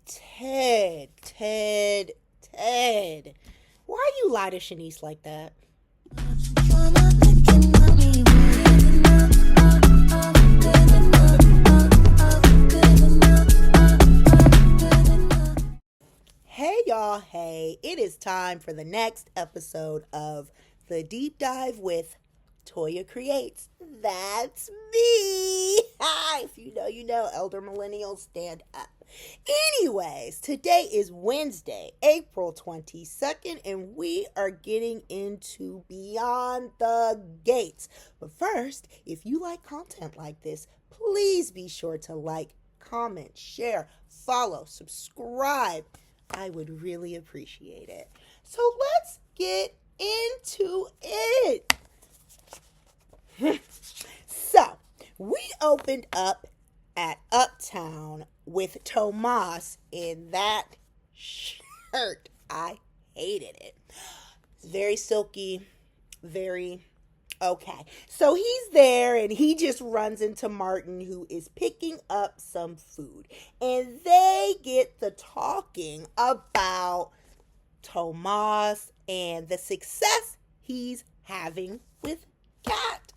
Ted. Why you lie to Shanice like that? Hey y'all, hey, it is time for the next episode of The Deep Dive with Toya Creates. That's me. Hi, if you know, you know, elder millennials, stand up. Anyways, today is Wednesday, April 22nd, and we are getting into Beyond the Gates. But first, if you like content like this, please be sure to like, comment, share, follow, subscribe. I would really appreciate it. So let's get into it. So, we opened up at Uptown with Tomas in that shirt. I hated it. Very silky, very okay. So he's there and he just runs into Martin, who is picking up some food. And they get the talking about Tomas and the success he's having with Kat.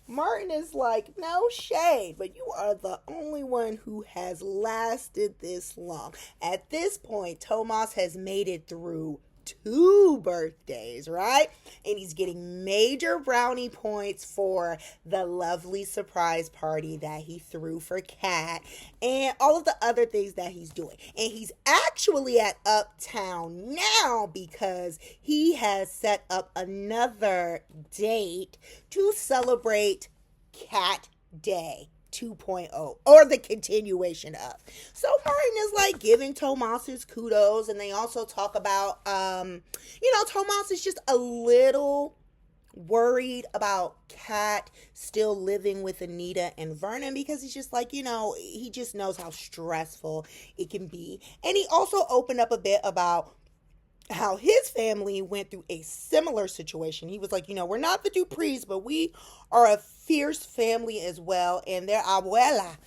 Martin is like, no shade, but you are the only one who has lasted this long. At this point, Tomas has made it through 2 birthdays, right? And he's getting major brownie points for the lovely surprise party that he threw for Kat and all of the other things that he's doing. And he's actually at Uptown now because he has set up another date to celebrate Cat Day 2.0, or the continuation of. So Martin is like giving Tomas his kudos, and they also talk about, Tomas is just a little worried about Kat still living with Anita and Vernon, because he's just like, he just knows how stressful it can be. And he also opened up a bit about how his family went through a similar situation. He was like, we're not the Duprees, but we are a fierce family as well. And their abuela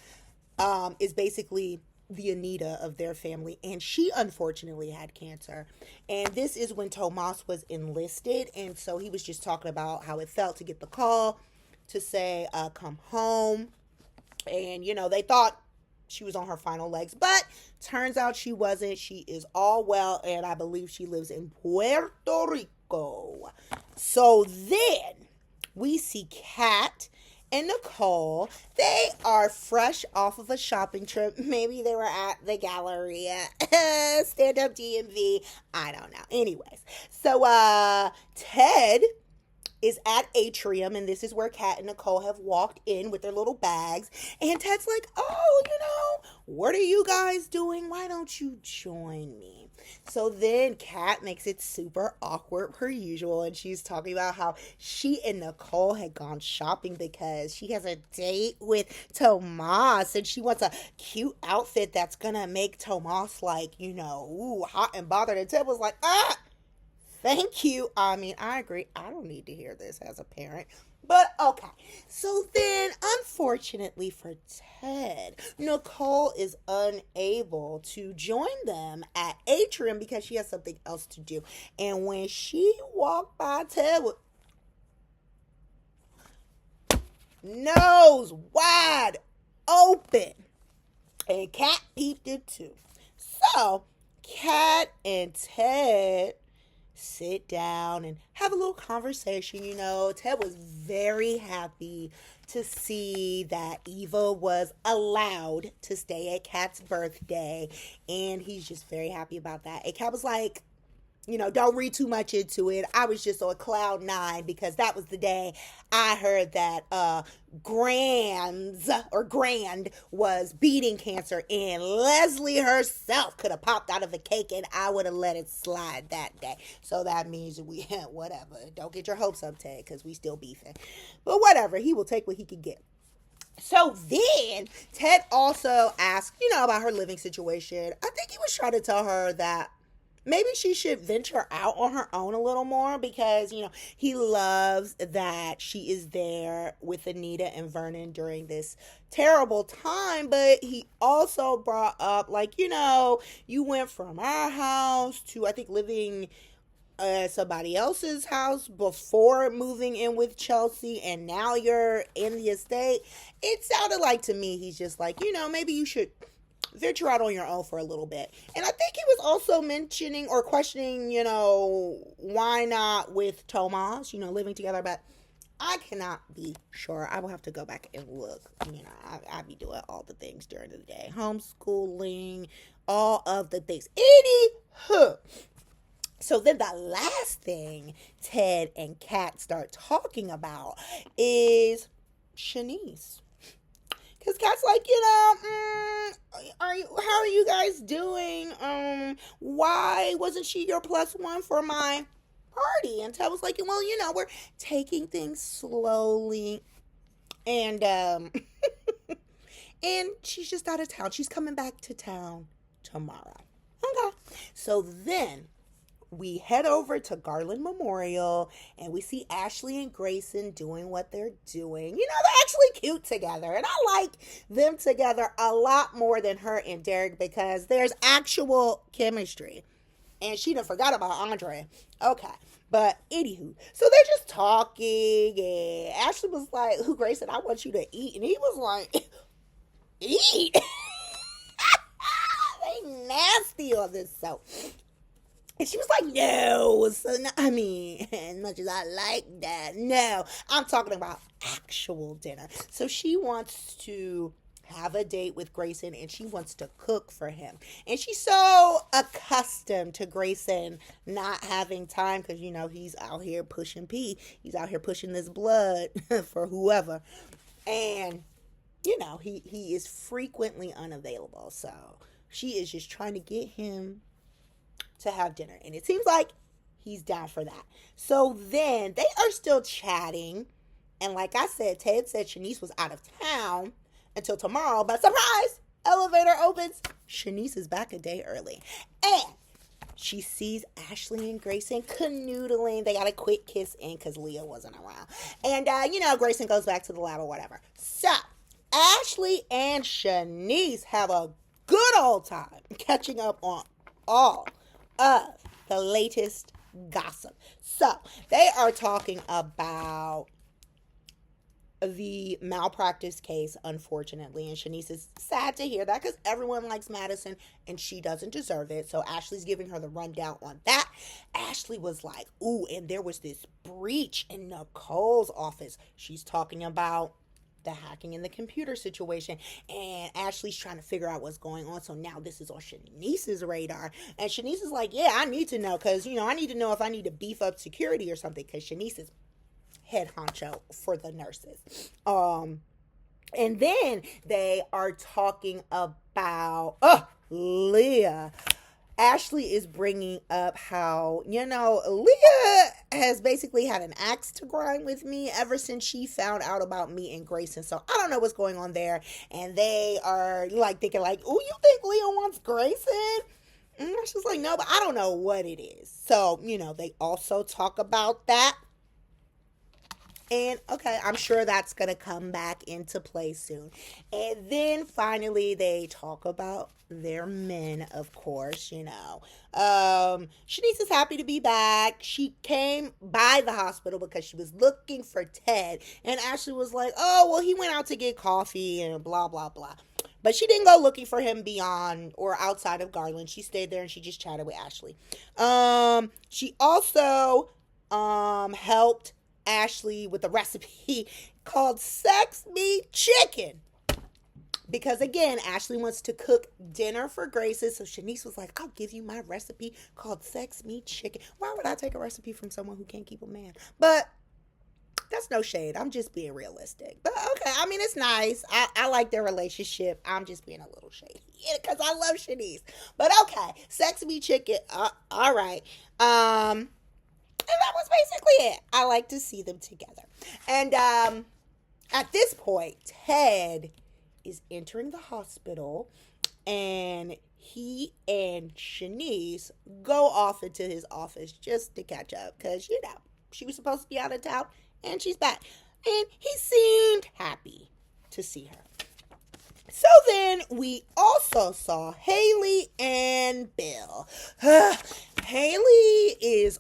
is basically the Anita of their family. And she unfortunately had cancer. And this is when Tomas was enlisted. And so he was just talking about how it felt to get the call to say, come home. And, they thought she was on her final legs, but turns out she wasn't. She is all well, and I believe she lives in Puerto Rico. So then we see Kat and Nicole. They are fresh off of a shopping trip. Maybe they were at the Galleria, stand-up DMV. I don't know. Anyways, so Ted is at Atrium, and this is where Kat and Nicole have walked in with their little bags. And Ted's like, what are you guys doing? Why don't you join me? So then Kat makes it super awkward per usual, and she's talking about how she and Nicole had gone shopping because she has a date with Tomas, and she wants a cute outfit that's gonna make Tomas like, hot and bothered. And Ted was like, thank you. I mean, I agree. I don't need to hear this as a parent. But okay. So then, unfortunately for Ted, Nicole is unable to join them at Atrium because she has something else to do. And when she walked by Ted with nose wide open, and Kat peeped it too. So, Kat and Ted sit down and have a little conversation. Ted was very happy to see that Eva was allowed to stay at Kat's birthday, and he's just very happy about that. And Kat was like, don't read too much into it. I was just on cloud 9 because that was the day I heard that Grand was beating cancer, and Leslie herself could have popped out of a cake, and I would have let it slide that day. So that means whatever. Don't get your hopes up, Ted, because we still beefing. But whatever, he will take what he can get. So then Ted also asked, about her living situation. I think he was trying to tell her that maybe she should venture out on her own a little more because, he loves that she is there with Anita and Vernon during this terrible time. But he also brought up, like, you went from our house to, I think, living somebody else's house before moving in with Chelsea, and now you're in the estate. It sounded like to me he's just like, maybe you should venture out on your own for a little bit. And I think he was also mentioning or questioning, why not with Tomas, living together. But I cannot be sure. I will have to go back and look. I be doing all the things during the day. Homeschooling, all of the things. Anywho. So then the last thing Ted and Kat start talking about is Shanice. Because Kat's like, how are you guys doing? Why wasn't she your plus one for my party? And Ted was like, well, we're taking things slowly. And, and she's just out of town. She's coming back to town tomorrow. Okay. So then we head over to Garland Memorial and we see Ashley and Grayson doing what they're doing. They're actually cute together. And I like them together a lot more than her and Derek because there's actual chemistry. And she done forgot about Andre. Okay. But anywho, so they're just talking and Ashley was like, Grayson, I want you to eat. And he was like, eat? They nasty on this show. And she was like, no. So, as much as I like that, no. I'm talking about actual dinner. So she wants to have a date with Grayson and she wants to cook for him. And she's so accustomed to Grayson not having time because, he's out here pushing P. He's out here pushing this blood for whoever. And, he is frequently unavailable. So she is just trying to get him to have dinner. And it seems like he's down for that. So then they are still chatting. And like I said, Ted said Shanice was out of town until tomorrow. But surprise, elevator opens. Shanice is back a day early. And she sees Ashley and Grayson canoodling. They got a quick kiss in because Leah wasn't around. And, Grayson goes back to the lab or whatever. So Ashley and Shanice have a good old time catching up on all of the latest gossip. So they are talking about the malpractice case, unfortunately, and Shanice is sad to hear that because everyone likes Madison and she doesn't deserve it. So Ashley's giving her the rundown on that. Ashley was like, ooh, and there was this breach in Nicole's office. She's talking about the hacking in the computer situation, and Ashley's trying to figure out what's going on. So now this is on Shanice's radar, and Shanice is like, yeah, I need to know because I need to know if I need to beef up security or something because Shanice is head honcho for the nurses. And then they are talking about Leah. Ashley is bringing up how, Leah has basically had an axe to grind with me ever since she found out about me and Grayson. So I don't know what's going on there. And they are like thinking like, oh, you think Leah wants Grayson? And she's like, no, but I don't know what it is. So, they also talk about that. And, okay, I'm sure that's going to come back into play soon. And then, finally, they talk about their men, of course, Shanice is happy to be back. She came by the hospital because she was looking for Ted. And Ashley was like, oh, well, he went out to get coffee and blah, blah, blah. But she didn't go looking for him beyond or outside of Garland. She stayed there and she just chatted with Ashley. She also helped Ashley with a recipe called Sex Meat Chicken. Because again, Ashley wants to cook dinner for Grayson. So Shanice was like, I'll give you my recipe called Sex Meat Chicken. Why would I take a recipe from someone who can't keep a man? But that's no shade. I'm just being realistic. But okay, it's nice. I like their relationship. I'm just being a little shady because I love Shanice. But okay, Sex Meat Chicken. All right. And that was basically it. I like to see them together. And at this point, Ted is entering the hospital and he and Shanice go off into his office just to catch up because, she was supposed to be out of town and she's back. And he seemed happy to see her. So then we also saw Hayley and Bill. Hayley is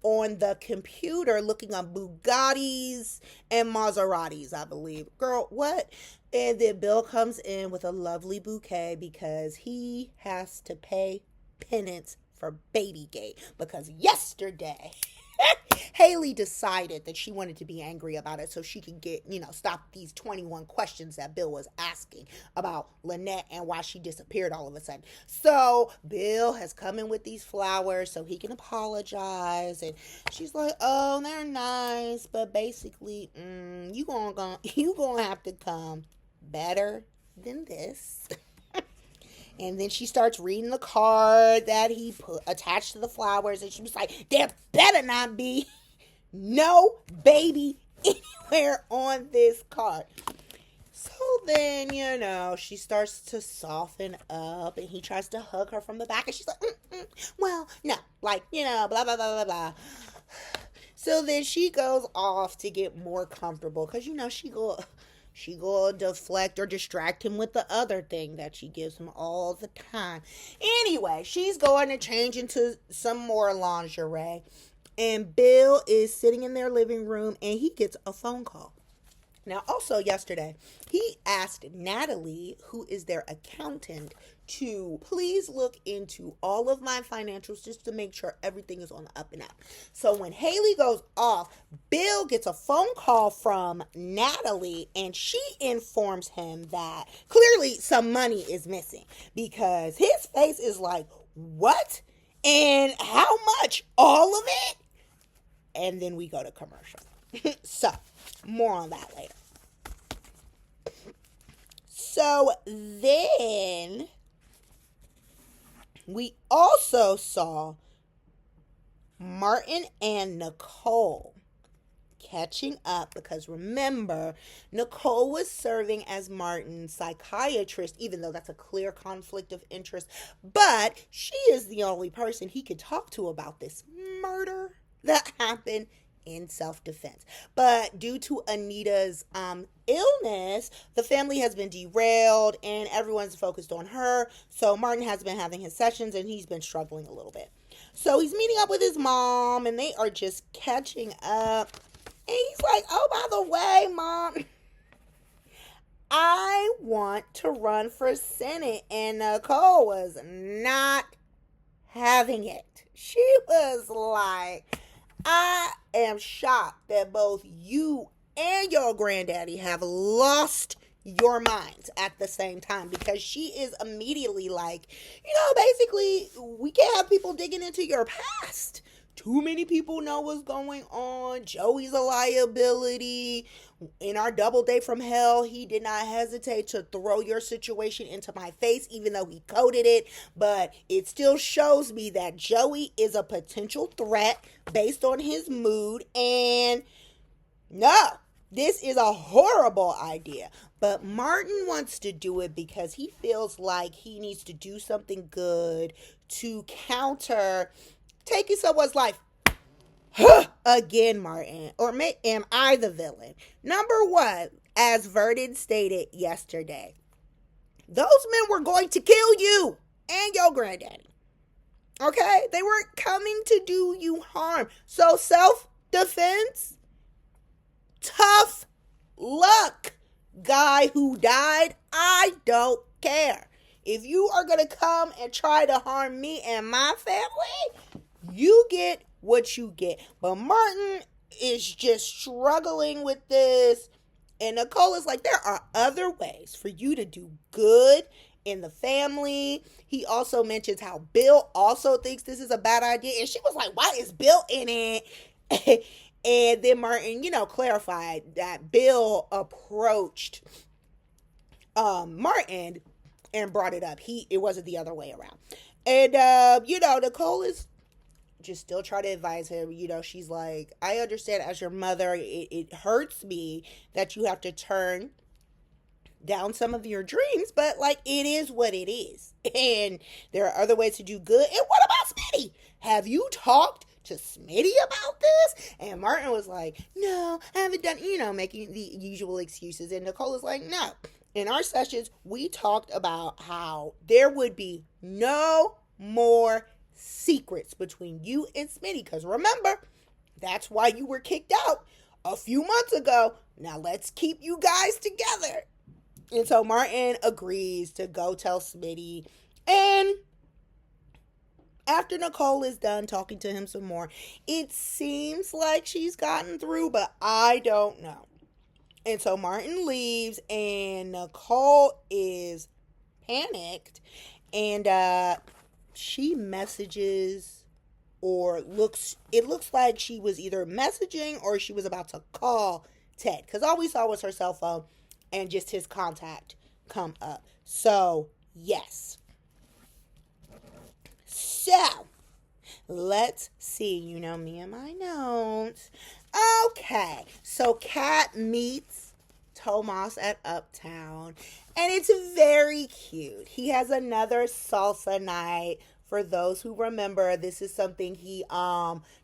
on the computer looking up Bugattis and Maseratis, I believe. Girl, what? And then Bill comes in with a lovely bouquet because he has to pay penance for Babygate. Because yesterday, Hayley decided that she wanted to be angry about it so she could get, stop these 21 questions that Bill was asking about Lynette and why she disappeared all of a sudden. So Bill has come in with these flowers so he can apologize. And she's like, oh, they're nice, but basically, you gonna have to come better than this. And then she starts reading the card that he put attached to the flowers. And she was like, there better not be no baby anywhere on this card. So then, she starts to soften up. And he tries to hug her from the back. And she's like, well, no. Like, blah, blah, blah, blah, blah. So then she goes off to get more comfortable. Because, she go deflect or distract him with the other thing that she gives him all the time. Anyway, she's going to change into some more lingerie. And Bill is sitting in their living room and he gets a phone call. Now, also yesterday, he asked Natalie, who is their accountant, to please look into all of my financials just to make sure everything is on the up and up. So when Hayley goes off, Bill gets a phone call from Natalie and she informs him that clearly some money is missing because his face is like, what? And how much? All of it? And then we go to commercial. So, more on that later. So then we also saw Martin and Nicole catching up because remember, Nicole was serving as Martin's psychiatrist, even though that's a clear conflict of interest. But she is the only person he could talk to about this murder that happened in self-defense. But due to Anita's illness, the family has been derailed and everyone's focused on her. So Martin has been having his sessions and he's been struggling a little bit. So he's meeting up with his mom and they are just catching up. And he's like, oh, by the way, Mom, I want to run for Senate. And Nicole was not having it. She was like, I am shocked that both you and your granddaddy have lost your minds at the same time, because she is immediately like, basically, we can't have people digging into your past. Too many people know what's going on. Joey's a liability. In our double date from hell, he did not hesitate to throw your situation into my face, even though he coded it. But it still shows me that Joey is a potential threat based on his mood. And no, this is a horrible idea. But Martin wants to do it because he feels like he needs to do something good to counter taking someone's life. Again, Martin. Or am I the villain? Number one, as Verdon stated yesterday, those men were going to kill you and your granddaddy. Okay? They weren't coming to do you harm. So self-defense, tough luck. Guy who died, I don't care. If you are going to come and try to harm me and my family, you get what you get. But Martin is just struggling with this. And Nicole is like, there are other ways for you to do good in the family. He also mentions how Bill also thinks this is a bad idea. And she was like, why is Bill in it? And then Martin, clarified that Bill approached Martin and brought it up. It wasn't the other way around. And, Nicole is just still trying to advise him. She's like, I understand as your mother, it hurts me that you have to turn down some of your dreams, but like it is what it is. And there are other ways to do good. And what about Smitty? Have you talked to Smitty about this? And Martin was like, no, I haven't done, making the usual excuses. And Nicole is like, no. In our sessions, we talked about how there would be no more secrets between you and Smitty. Because remember, that's why you were kicked out a few months ago. Now let's keep you guys together. And so Martin agrees to go tell Smitty. And after Nicole is done talking to him some more, it seems like she's gotten through, but I don't know. And so Martin leaves, and Nicole is panicked, and she messages, it looks like she was either messaging or she was about to call Ted, because all we saw was her cell phone and just his contact come up. So, yes. So, let's see. You know me and my notes. Okay, so Kat meets Tomas at Uptown, and it's very cute. He has another salsa night. For those who remember, this is something he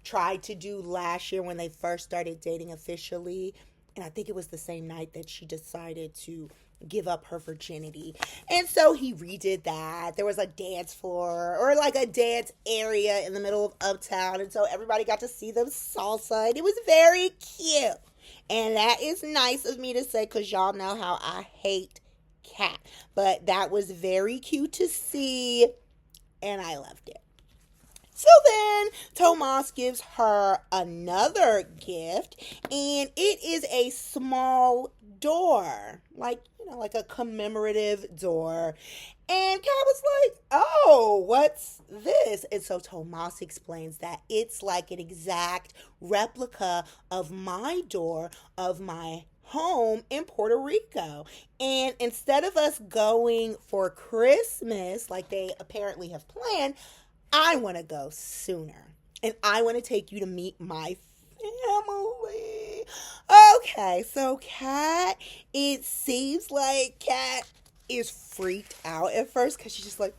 tried to do last year when they first started dating officially. And I think it was the same night that she decided to give up her virginity. And so he redid that. There was a dance floor or like a dance area in the middle of Uptown. And so everybody got to see them salsa. And it was very cute. And that is nice of me to say because y'all know how I hate Kat. But that was very cute to see. And I loved it. So then Tomas gives her another gift, and it is a small door, like a commemorative door. And Kat was like, oh, what's this? And so Tomas explains that it's like an exact replica of my door of my home in Puerto Rico. And instead of us going for Christmas, like they apparently have planned, I want to go sooner. And I want to take you to meet my family. Okay, so Kat, it seems like Kat is freaked out at first because she's just like,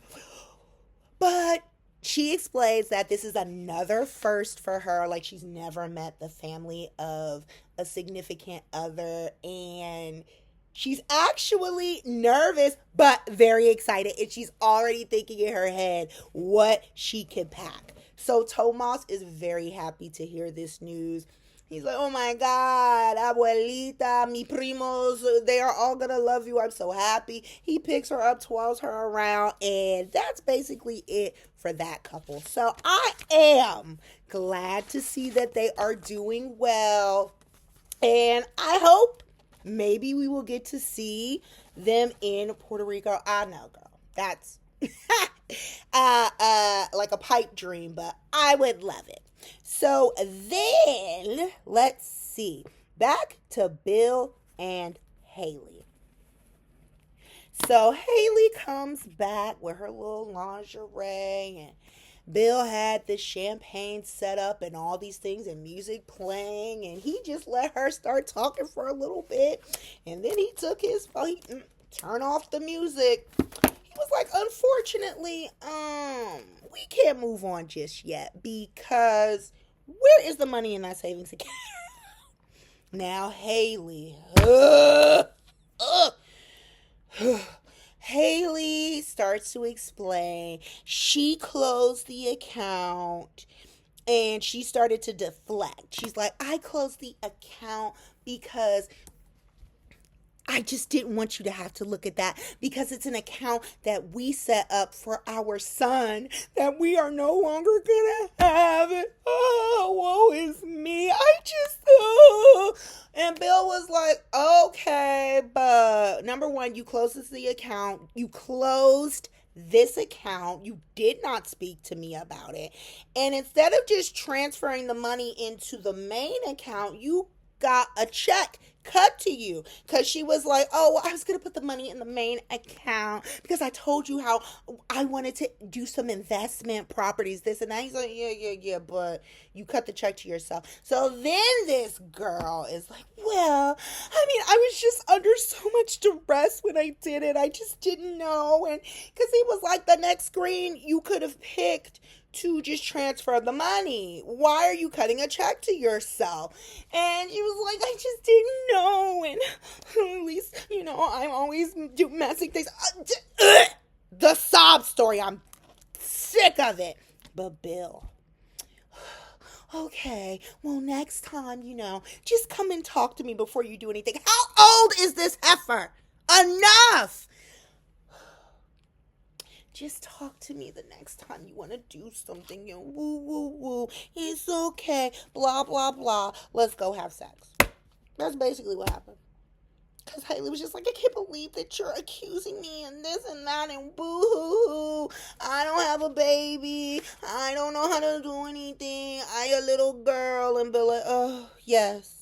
but she explains that this is another first for her. Like she's never met the family of a significant other, and she's actually nervous, but very excited. And she's already thinking in her head what she can pack. So Tomas is very happy to hear this news. He's like, oh my God, abuelita, mi primos, they are all going to love you. I'm so happy. He picks her up, twirls her around, and that's basically it for that couple. So I am glad to see that they are doing well. And I hope maybe we will get to see them in Puerto Rico. I know, girl. That's like a pipe dream, but I would love it. So then, let's see. Back to Bill and Hayley. So Hayley comes back with her little lingerie, and Bill had this champagne set up and all these things and music playing, and he just let her start talking for a little bit, and then he took his phone, turn off the music. He was like, unfortunately, we can't move on just yet because where is the money in that savings account? Now Hayley, Hayley starts to explain. She closed the account and she started to deflect. She's like, I closed the account because I just didn't want you to have to look at that because it's an account that we set up for our son that we are no longer going to have it. Oh, woe is me. And Bill was like, okay, but number one, you closed the account. You closed this account. You did not speak to me about it. And instead of just transferring the money into the main account, you got a check cut to you because she was like, oh, well, I was going to put the money in the main account because I told you how I wanted to do some investment properties, this and that. He's like, yeah, but you cut the check to yourself. So then this girl is like, well, I mean, I was just under so much duress when I did it. I just didn't know. And because he was like, the next screen you could have picked to just transfer the money. Why are you cutting a check to yourself? And she was like, I just didn't know. And at least, I'm always do messy things. The sob story. I'm sick of it. But Bill, okay, well, next time, just come and talk to me before you do anything. How old is this heifer? Enough! Just talk to me the next time you want to do something. Woo. It's okay. Blah, blah, blah. Let's go have sex. That's basically what happened. Because Hayley was just like, I can't believe that you're accusing me and this and that and boo-hoo-hoo. I don't have a baby. I don't know how to do anything. I a little girl. And Bill like, oh, yes.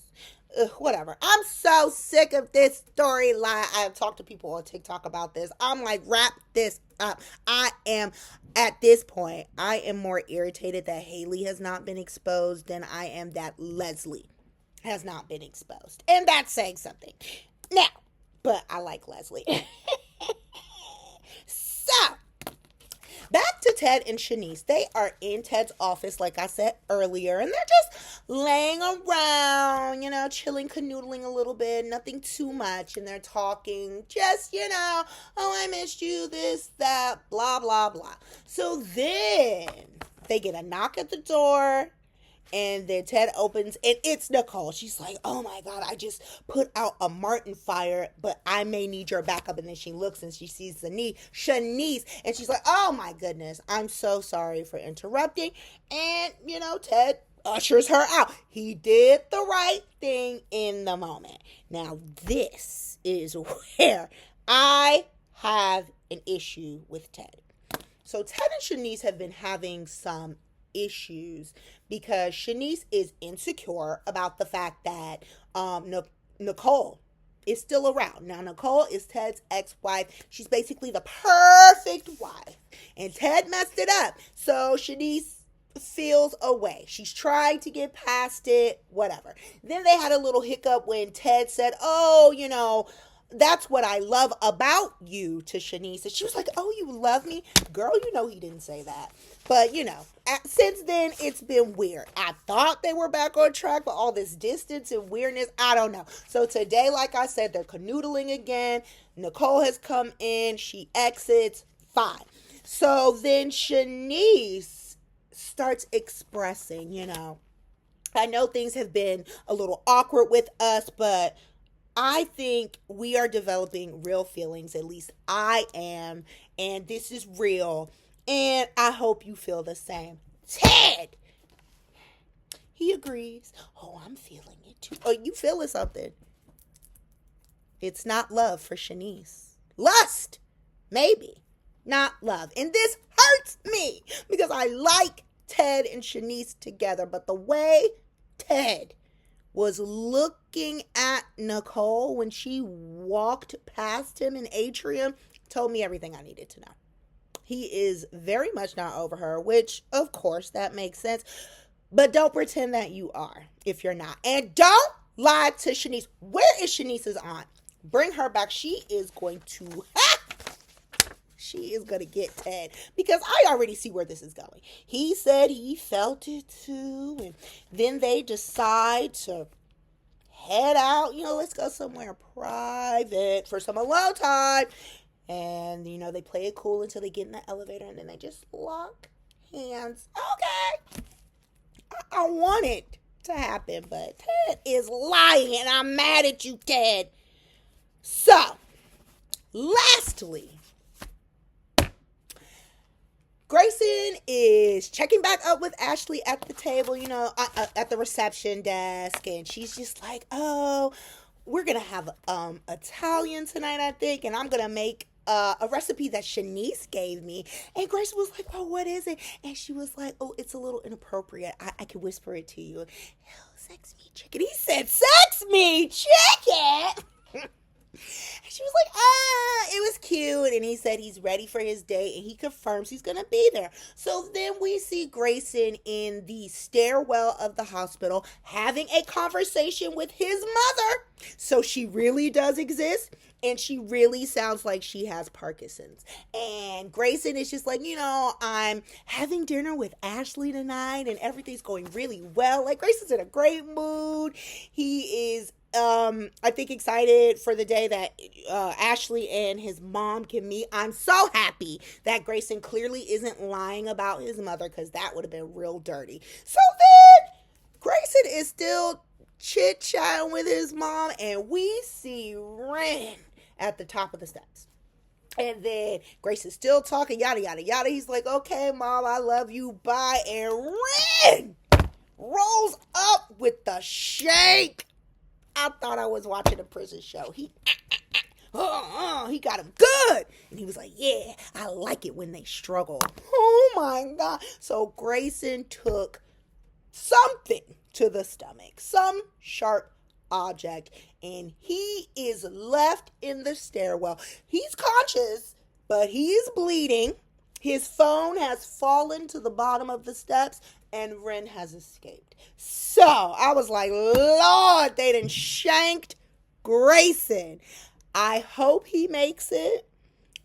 Whatever. I'm so sick of this storyline. I have talked to people on TikTok about this. I'm like, wrap this up. At this point, I am more irritated that Hayley has not been exposed than I am that Leslie has not been exposed. And that's saying something. Now, but I like Leslie. So, back to Ted and Shanice. They are in Ted's office, like I said earlier, and they're just laying around, chilling, canoodling a little bit, nothing too much, and they're talking, just, oh, I missed you, this, that, blah, blah, blah. So then they get a knock at the door, and then Ted opens, and it's Nicole. She's like, oh my God, I just put out a Martin fire, but I may need your backup. And then she looks and she sees Shanice, and she's like, oh my goodness, I'm so sorry for interrupting. And, Ted ushers her out. He did the right thing in the moment. Now, this is where I have an issue with Ted. So Ted and Shanice have been having some issues because Shanice is insecure about the fact that Nicole is still around. Now, Nicole is Ted's ex-wife. She's basically the perfect wife. And Ted messed it up. So Shanice feels away. She's trying to get past it, whatever. Then they had a little hiccup when Ted said, oh, that's what I love about you to Shanice. And she was like, oh, you love me? Girl, he didn't say that. But, since then, it's been weird. I thought they were back on track, but all this distance and weirdness, I don't know. So today, like I said, they're canoodling again. Nicole has come in. She exits. Fine. So then Shanice starts expressing, I know things have been a little awkward with us, but I think we are developing real feelings. At least I am. And this is real. And I hope you feel the same. Ted! He agrees. Oh, I'm feeling it too. Oh, you feeling something. It's not love for Shanice. Lust! Maybe. Not love. And this hurts me because I like Ted and Shanice together. But the way Ted was looking at Nicole when she walked past him in Atrium told me everything I needed to know. He is very much not over her, which, of course, that makes sense. But don't pretend that you are if you're not. And don't lie to Shanice. Where is Shanice's aunt? Bring her back. She is going to get Ted. Because I already see where this is going. He said he felt it too. And then they decide to head out. Let's go somewhere private for some alone time. And, they play it cool until they get in the elevator and then they just lock hands. Okay. I want it to happen, but Ted is lying and I'm mad at you, Ted. So, lastly, Grayson is checking back up with Ashley at the table, at the reception desk. And she's just like, oh, we're going to have Italian tonight, I think. And I'm going to make a recipe that Shanice gave me. And Grace was like, oh, what is it? And she was like, oh, it's a little inappropriate. I can whisper it to you. Hell, sex me chicken. He said, sex me chicken. And she was like, it was cute. And he said he's ready for his date, and he confirms he's going to be there. So then we see Grayson in the stairwell of the hospital having a conversation with his mother. So she really does exist, and she really sounds like she has Parkinson's. And Grayson is just like, I'm having dinner with Ashley tonight, and everything's going really well. Like, Grayson's in a great mood. He is I think excited for the day that Ashley and his mom can meet. I'm so happy that Grayson clearly isn't lying about his mother, because that would have been real dirty. So then Grayson is still chit-chatting with his mom, and we see Ren at the top of the steps. And then Grayson's still talking, yada, yada, yada. He's like, okay, Mom, I love you, bye. And Ren rolls up with the shake. I thought I was watching a prison show. He got him good. And he was like, yeah, I like it when they struggle. Oh, my God. So Grayson took something to the stomach, some sharp object, and he is left in the stairwell. He's conscious, but he is bleeding. His phone has fallen to the bottom of the steps, and Ren has escaped. So I was like, Lord, they done shanked Grayson. I hope he makes it,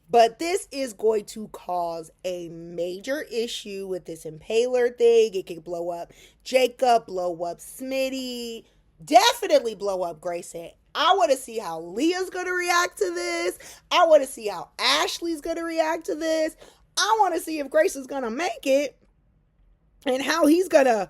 but this is going to cause a major issue with this impaler thing. It could blow up Jacob, blow up Smitty, definitely blow up Grayson. I want to see how Leah's going to react to this. I want to see how Ashley's going to react to this. I want to see if Grayson's going to make it and how he's going to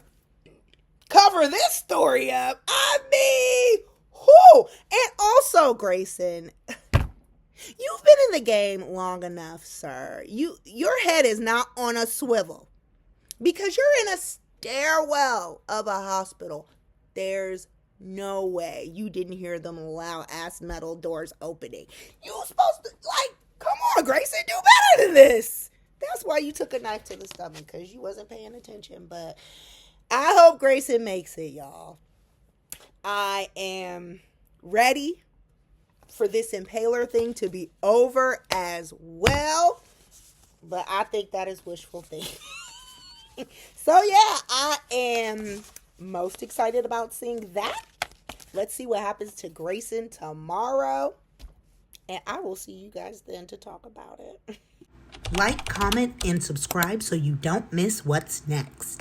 cover this story up. I mean, whoo! And also, Grayson, you've been in the game long enough, sir. Your head is not on a swivel, because you're in a stairwell of a hospital. There's no way you didn't hear them loud ass metal doors opening. You were supposed to, come on, Grayson, do better than this. That's why you took a knife to the stomach, because you wasn't paying attention. But I hope Grayson makes it, y'all. I am ready for this impaler thing to be over as well. But I think that is wishful thinking. So, yeah, I am most excited about seeing that. Let's see what happens to Grayson tomorrow. And I will see you guys then to talk about it. Like, comment, and subscribe so you don't miss what's next.